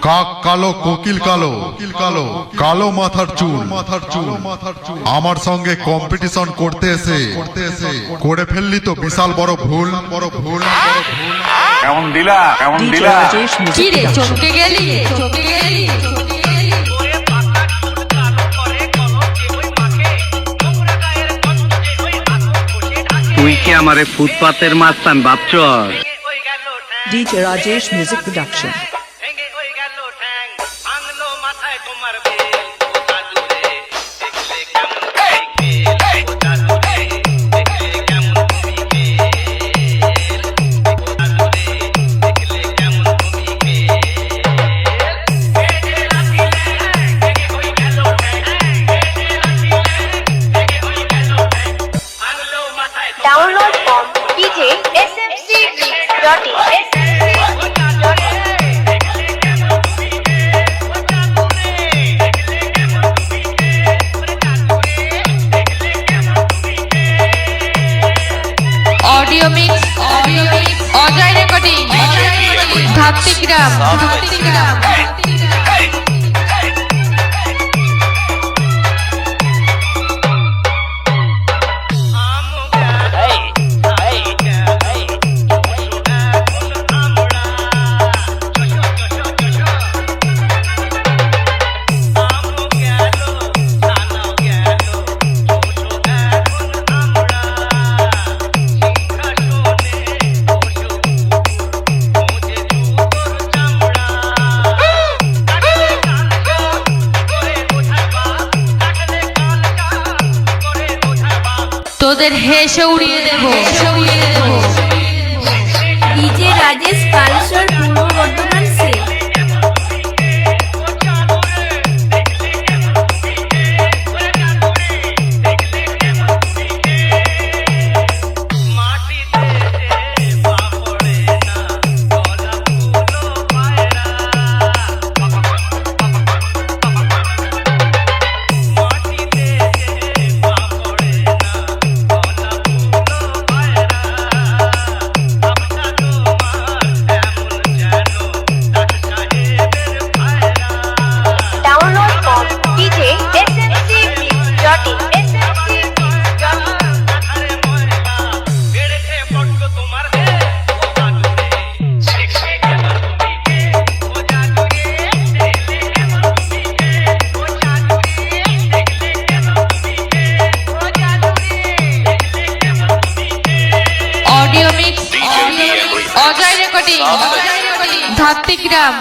কাক কালো কোকিল কালো কালো মাথার চুল আমার সঙ্গে কম্পিটিশন করতে এসে করে ফেললি তো বিশাল বড় ভুল কেমন দিলা কি রে চমকে গেলি তুই কি আমারে ফুটপাতের মাস্তান ভাবছ? DJ Rajesh Music Production. Download from DJ smc.in. Audio mix audio recording धात्तिग्राम তোদের হেসে উড়িয়ে দেব DJ রাজেশ কালসর পূর্ব বর্ধমান সে Download from DJ smc.in. Audio mix audio recording धात्तिग्राम